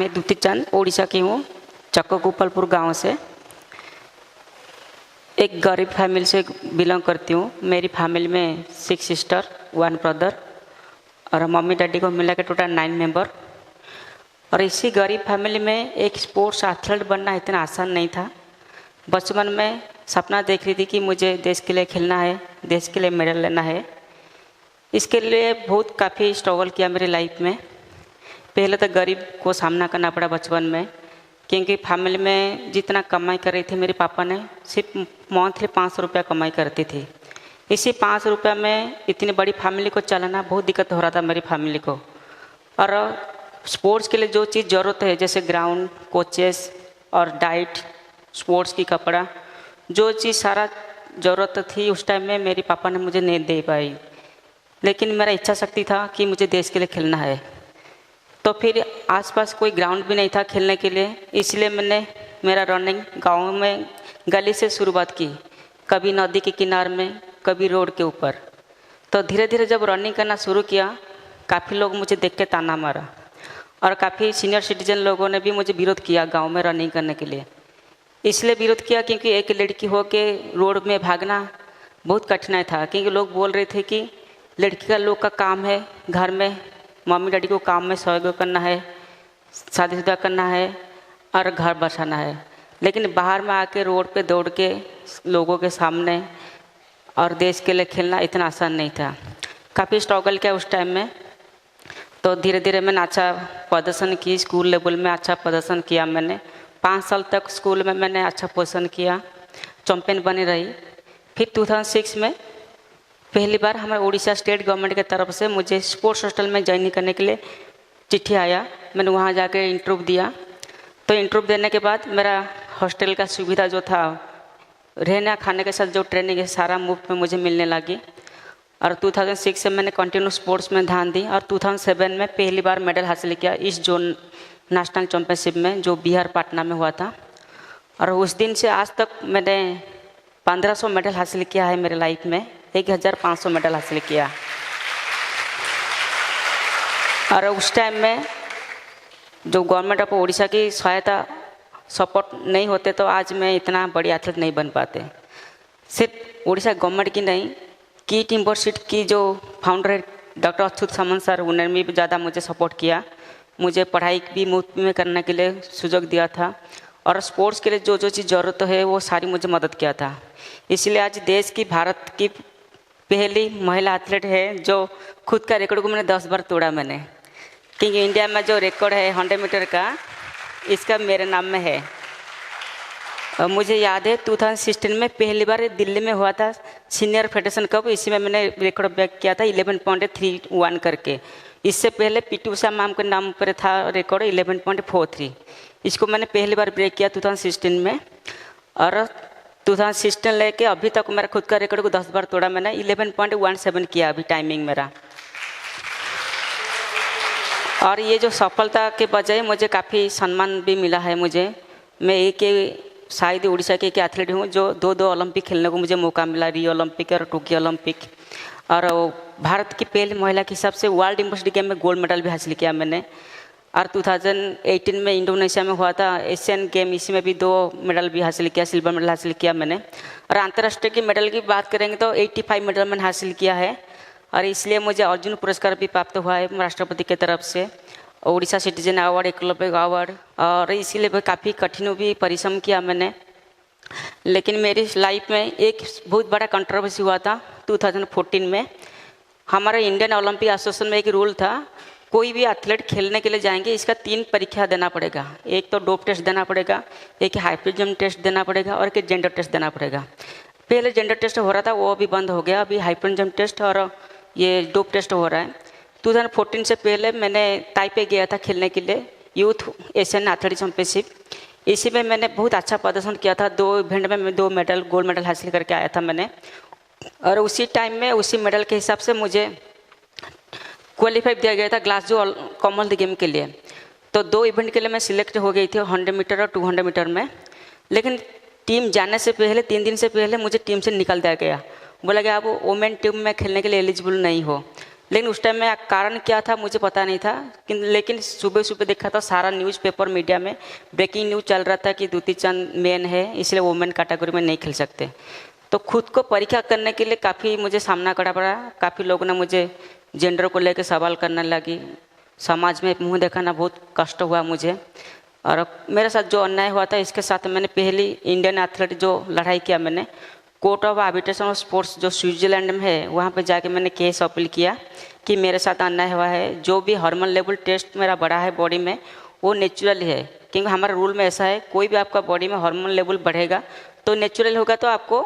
मैं दुती चंद ओडिशा की हूँ, चक्को गोपालपुर गांव से। एक गरीब फैमिली से बिलोंग करती हूँ। मेरी फैमिली में 6 सिस्टर 1 ब्रदर और मम्मी डैडी को मिला के टोटल 9 मेंबर। और इसी गरीब फैमिली में एक स्पोर्ट्स एथलीट बनना इतना आसान नहीं था। बचपन में सपना देख रही थी कि मुझे देश के लिए खेलना है, देश के लिए मेडल लेना है। इसके लिए बहुत काफ़ी स्ट्रगल किया मेरी लाइफ में। पहले तो गरीब को सामना करना पड़ा बचपन में, क्योंकि फैमिली में जितना कमाई कर रही थी मेरे पापा ने, सिर्फ मंथली 500 रुपया कमाई करती थी। इसी 500 रुपया में इतनी बड़ी फैमिली को चलाना बहुत दिक्कत हो रहा था मेरी फैमिली को। और स्पोर्ट्स के लिए जो चीज़ ज़रूरत है, जैसे ग्राउंड, कोचेस और डाइट, स्पोर्ट्स की कपड़ा, जो चीज़ सारा ज़रूरत थी उस टाइम में मेरे पापा ने मुझे नहीं दे पाई। लेकिन मेरा इच्छा शक्ति था कि मुझे देश के लिए खेलना है। तो फिर आसपास कोई ग्राउंड भी नहीं था खेलने के लिए, इसलिए मैंने मेरा रनिंग गाँव में गली से शुरुआत की, कभी नदी के किनारे में, कभी रोड के ऊपर। तो धीरे धीरे जब रनिंग करना शुरू किया, काफ़ी लोग मुझे देख के ताना मारा और काफ़ी सीनियर सिटीजन लोगों ने भी मुझे विरोध किया गांव में रनिंग करने के लिए। इसलिए विरोध किया क्योंकि एक लड़की हो के रोड में भागना बहुत कठिनाई था, क्योंकि लोग बोल रहे थे कि लड़की का लोग का काम है घर में मम्मी डैडी को काम में सहयोग करना है, शादीशुदा करना है और घर बसाना है। लेकिन बाहर में आके रोड पे दौड़ के लोगों के सामने और देश के लिए खेलना इतना आसान नहीं था। काफ़ी स्ट्रगल किया उस टाइम में। तो धीरे धीरे मैंने अच्छा प्रदर्शन की, स्कूल लेवल में अच्छा प्रदर्शन किया मैंने। 5 साल तक स्कूल में मैंने अच्छा पोजीशन किया, चैंपियन बनी रही। फिर 2006 में पहली बार हमारे उड़ीसा स्टेट गवर्नमेंट की तरफ से मुझे स्पोर्ट्स हॉस्टल में ज्वाइन करने के लिए चिट्ठी आया। मैंने वहाँ जाकर इंटरव्यू दिया। तो इंटरव्यू देने के बाद मेरा हॉस्टल का सुविधा जो था, रहने खाने के साथ जो ट्रेनिंग है, सारा मुफ्त में मुझे मिलने लगी। और 2006 से मैंने कंटिन्यू स्पोर्ट्स में ध्यान दी और 2007 में पहली बार मेडल हासिल किया इस जोन नेशनल चैम्पियनशिप में, जो बिहार पटना में हुआ था। और उस दिन से आज तक मैंने 1500 मेडल हासिल किया है मेरे लाइफ में, 1500 मेडल हासिल किया। और उस टाइम में जो गवर्नमेंट ऑफ उड़ीसा की सहायता सपोर्ट नहीं होते तो आज मैं इतना बड़ी एथलीट नहीं बन पाते। सिर्फ उड़ीसा गवर्नमेंट की नहीं, कीट यूनिवर्सिटी की जो फाउंडर है डॉक्टर अच्युत सामंत सर, उन्होंने भी ज़्यादा मुझे सपोर्ट किया, मुझे पढ़ाई भी मुफ्त में करने के लिए सुযোग दिया था। और स्पोर्ट्स के लिए जो जो चीज़ ज़रूरत है वो सारी मुझे मदद किया था। इसलिए आज देश की, भारत की पहली महिला एथलीट है जो खुद का रिकॉर्ड को मैंने 10 बार तोड़ा मैंने, क्योंकि इंडिया में जो रिकॉर्ड है 100 मीटर का, इसका मेरे नाम में है। और मुझे याद है 2016 में पहली बार दिल्ली में हुआ था सीनियर फेडरेशन कप, इसी में मैंने रिकॉर्ड ब्रेक किया था 11.31 करके। इससे पहले पीटी उषा मैम के नाम पर था रिकॉर्ड 11.43। इसको मैंने पहली बार ब्रेक किया 2016 में। और 2016 लेके अभी तक मेरा खुद का रिकॉर्ड को 10 बार तोड़ा मैंने, 11.17 किया अभी टाइमिंग मेरा। और ये जो सफलता के बजाय मुझे काफ़ी सम्मान भी मिला है मुझे। मैं एक शायद उड़ीसा के एक एथलीट हूँ जो 2 ओलंपिक खेलने को मुझे मौका मिला, रियो ओलंपिक और टोक्यो ओलंपिक। और भारत की पहली महिला के हिसाब से वर्ल्ड यूनिवर्सिटी गेम में गोल्ड मेडल भी हासिल किया मैंने। और 2018 में इंडोनेशिया में हुआ था एशियन गेम, इसी में भी 2 मेडल भी हासिल किया, सिल्वर मेडल हासिल किया मैंने। और अंतर्राष्ट्रीय की मेडल की बात करेंगे तो 85 मेडल मैंने हासिल किया है। और इसलिए मुझे अर्जुन पुरस्कार भी प्राप्त हुआ है राष्ट्रपति की तरफ से, Orissa citizen award, Eklavya award. और इसीलिए काफ़ी कठिन भी परिश्रम किया मैंने। लेकिन मेरी लाइफ में एक बहुत बड़ा कंट्रोवर्सी हुआ था 2014 में। हमारे इंडियन ओलंपिक एसोसिएशन में एक रूल था, कोई भी एथलीट खेलने के लिए जाएंगे इसका 3 परीक्षा देना पड़ेगा। एक तो डोप टेस्ट देना पड़ेगा, एक हाई जंप टेस्ट देना पड़ेगा और एक जेंडर टेस्ट देना पड़ेगा। पहले जेंडर टेस्ट हो रहा था, वो अभी बंद हो गया। अभी हाई जंप टेस्ट और ये डोप टेस्ट हो रहा है। 2014 से पहले मैंने ताइपे गया था खेलने के लिए, यूथ एशियन एथलेटिक्स चैंपियनशिप। इसी में मैंने बहुत अच्छा प्रदर्शन किया था, 2 इवेंट में मैं 2 मेडल, गोल्ड मेडल हासिल करके आया था मैंने। और उसी टाइम में उसी मेडल के हिसाब से मुझे क्वालिफाई दिया गया था ग्लासगो कॉमनवेल्थ गेम के लिए। तो 2 इवेंट के लिए मैं सिलेक्ट हो गई थी, 100 मीटर और 200 मीटर में। लेकिन टीम जाने से पहले 3 दिन से पहले मुझे टीम से निकाल दिया गया, बोला गया आप वोमेन टीम में खेलने के लिए एलिजिबल नहीं हो। लेकिन उस टाइम में कारण क्या था मुझे पता नहीं था, लेकिन सुबह सुबह देखा था सारा न्यूज़पेपर मीडिया में ब्रेकिंग न्यूज़ चल रहा था कि द्युति चंद मेन है, इसलिए वुमेन कैटेगरी में नहीं खेल सकते। तो खुद को परीक्षा करने के लिए काफ़ी मुझे सामना करना पड़ा। काफ़ी लोगों ने मुझे जेंडर को लेकर सवाल करने लगी, समाज में मुंह दिखाना बहुत कष्ट हुआ मुझे। और मेरे साथ जो अन्याय हुआ था, इसके साथ मैंने पहली इंडियन एथलीट जो लड़ाई किया, मैंने court of arbitration of sports जो स्विट्जरलैंड में है, वहाँ पे जाके मैंने केस अपील किया कि मेरे साथ अन्याय हुआ है। जो भी हार्मोन लेवल टेस्ट मेरा बढ़ा है बॉडी में, वो नेचुरल है, क्योंकि हमारे रूल में ऐसा है कोई भी आपका बॉडी में हार्मोन लेवल बढ़ेगा तो नेचुरल होगा, तो आपको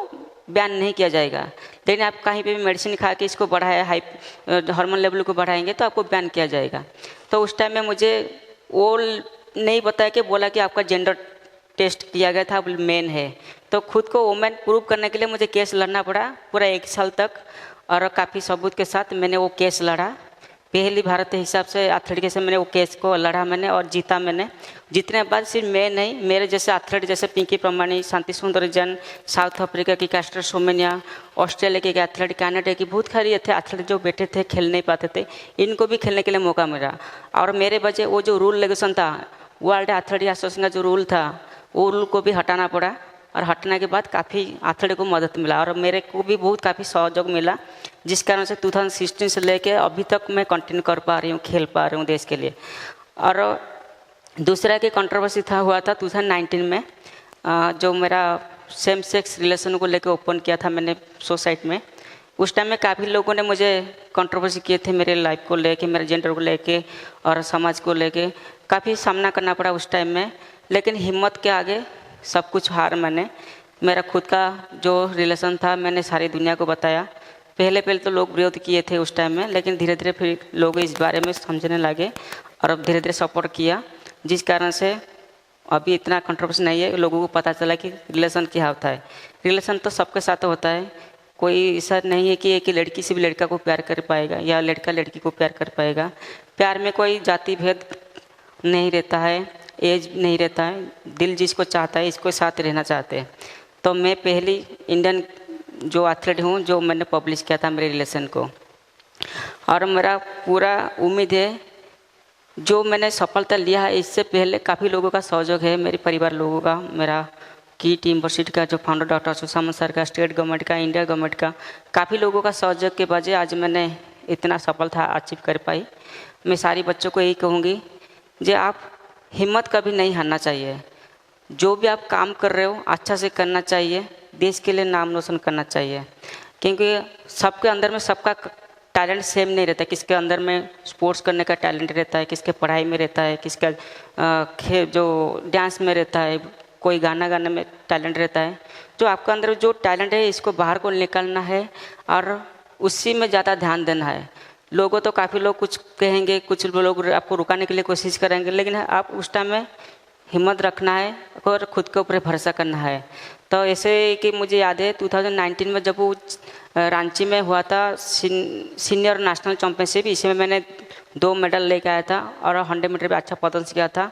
बैन नहीं किया जाएगा। लेकिन आप कहीं पे भी मेडिसिन खा के इसको बढ़ाया, हाई हार्मोन लेवल को बढ़ाएंगे तो आपको बैन किया जाएगा। तो उस टाइम में मुझे वो नहीं बताया कि बोला कि आपका जेंडर टेस्ट किया गया था, मेन है। तो खुद को वुमेन प्रूव करने के लिए मुझे केस लड़ना पड़ा पूरा 1 साल तक, और काफ़ी सबूत के साथ मैंने वो केस लड़ा। पहली भारतीय हिसाब से एथलीट से मैंने वो केस को लड़ा मैंने और जीता मैंने। जीतने के बाद सिर्फ मैं नहीं, मेरे जैसे एथलीट जैसे पिंकी प्रमाणी, शांति सुंदरजन, साउथ अफ्रीका की कैस्टर सोमेनिया, ऑस्ट्रेलिया के एथलीट, कनाडा की बहुत सारी एथलीट जो बैठे थे खेल नहीं पाते थे, इनको भी खेलने के लिए मौका मिला। और मेरे वजह वो जो रूल रेगुलेशन था, वर्ल्ड एथलेटिक एसोसिएशन का जो रूल था, वो रूल को भी हटाना पड़ा। और हटने के बाद काफ़ी एथलीट को मदद मिला और मेरे को भी बहुत काफ़ी सहयोग मिला, जिस कारण से 2016 से लेके अभी तक मैं कंटिन्यू कर पा रही हूँ, खेल पा रही हूँ देश के लिए। और दूसरा की कंट्रोवर्सी हुआ था 2019 में, जो मेरा सेम सेक्स रिलेशन को लेके ओपन किया था मैंने सोसाइटी में। उस टाइम में काफ़ी लोगों ने मुझे कंट्रोवर्सी किए थे, मेरे लाइफ को लेके, मेरे जेंडर को लेके और समाज को लेके काफ़ी सामना करना पड़ा उस टाइम में। लेकिन हिम्मत के आगे सब कुछ हार मैंने। मेरा खुद का जो रिलेशन था मैंने सारी दुनिया को बताया। पहले तो लोग विरोध किए थे उस टाइम में, लेकिन धीरे धीरे फिर लोग इस बारे में समझने लगे और अब धीरे धीरे सपोर्ट किया, जिस कारण से अभी इतना कंट्रोवर्सी नहीं है। लोगों को पता चला कि रिलेशन क्या होता है। रिलेशन तो सबके साथ होता है, कोई ऐसा नहीं है कि एक ही लड़की से भी लड़का को प्यार कर पाएगा या लड़का लड़की को प्यार कर पाएगा। प्यार में कोई जाति भेद नहीं रहता है, एज नहीं रहता है, दिल जिसको चाहता है इसको साथ रहना चाहते हैं। तो मैं पहली इंडियन जो एथलीट हूँ जो मैंने पब्लिश किया था मेरे रिलेशन को, और मेरा पूरा उम्मीद है जो मैंने सफलता लिया है, इससे पहले काफ़ी लोगों का सहयोग है, मेरे परिवार लोगों का, मेरा कीट यूनिवर्सिटी का जो फाउंडर डॉक्टर सुषमा सर का, स्टेट गवर्नमेंट का, इंडिया गवर्नमेंट का, काफ़ी लोगों का सहयोग के वजह आज मैंने इतना सफलता अचीव कर पाई। मैं सारी बच्चों को यही कहूँगी, जो आप हिम्मत कभी नहीं हारना चाहिए। जो भी आप काम कर रहे हो अच्छा से करना चाहिए, देश के लिए नाम रोशन करना चाहिए, क्योंकि सबके अंदर में सबका टैलेंट सेम नहीं रहता। किसके अंदर में स्पोर्ट्स करने का टैलेंट रहता है, किसके पढ़ाई में रहता है, किसका जो डांस में रहता है, कोई गाना गाने में टैलेंट रहता है। जो आपका अंदर जो टैलेंट है इसको बाहर को निकालना है और उसी में ज़्यादा ध्यान देना है। लोगों तो काफ़ी लोग कुछ कहेंगे, कुछ लोग आपको रुकाने के लिए कोशिश करेंगे, लेकिन आप उस टाइम में हिम्मत रखना है और खुद के ऊपर भरोसा करना है। तो ऐसे कि मुझे याद है 2019 में जब वो रांची में हुआ था सीनियर नेशनल चैम्पियनशिप, इसमें मैंने 2 मेडल लेके आया था और 100 मीटर में अच्छा प्रदर्शन किया था।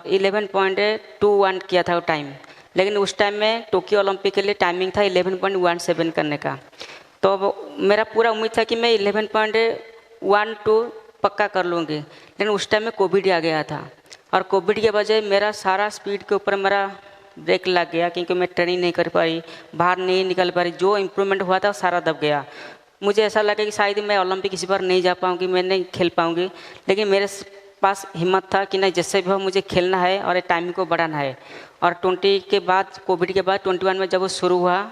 11.21 किया था वो टाइम, लेकिन उस टाइम में टोक्यो ओलंपिक के लिए टाइमिंग था 11.17 करने का। तो मेरा पूरा उम्मीद था कि मैं 11.12 पक्का कर लूँगी, लेकिन उस टाइम में कोविड आ गया था और कोविड के वजह मेरा सारा स्पीड के ऊपर मेरा ब्रेक लग गया, क्योंकि मैं ट्रेनिंग नहीं कर पाई, बाहर नहीं निकल पा रही। जो इम्प्रूवमेंट हुआ था सारा दब गया। मुझे ऐसा लगा कि शायद मैं ओलंपिक इस बार नहीं जा पाऊँगी, मैं नहीं खेल पाऊँगी, लेकिन मेरे पास हिम्मत था कि नहीं, जैसे भी हो मुझे खेलना है और टाइमिंग को बढ़ाना है। और 20 के बाद, कोविड के बाद 21 में जब वो शुरू हुआ,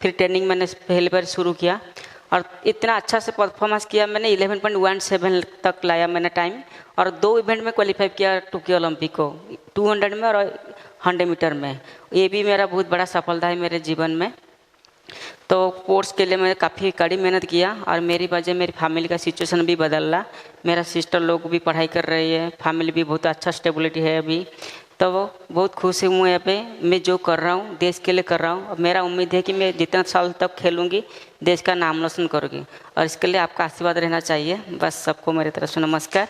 फिर ट्रेनिंग मैंने पहली बार शुरू किया और इतना अच्छा से परफॉर्मेंस किया मैंने। 11.17 तक लाया मैंने टाइम, और 2 इवेंट में क्वालिफाई किया टोक्यो ओलंपिक को, 200 में और 100 मीटर में। ये भी मेरा बहुत बड़ा सफलता है मेरे जीवन में। तो स्पोर्ट्स के लिए मैंने काफ़ी कड़ी मेहनत किया और मेरी वजह मेरी फैमिली का सिचुएशन भी बदला। मेरा सिस्टर लोग भी पढ़ाई कर रही है, फैमिली भी बहुत अच्छा स्टेबिलिटी है अभी। तो वो बहुत खुश हूँ यहाँ पे, मैं जो कर रहा हूँ देश के लिए कर रहा हूँ। मेरा उम्मीद है कि मैं जितना साल तक खेलूँगी देश का नाम रोशन करूँगी, और इसके लिए आपका आशीर्वाद रहना चाहिए। बस सबको मेरी तरफ से नमस्कार।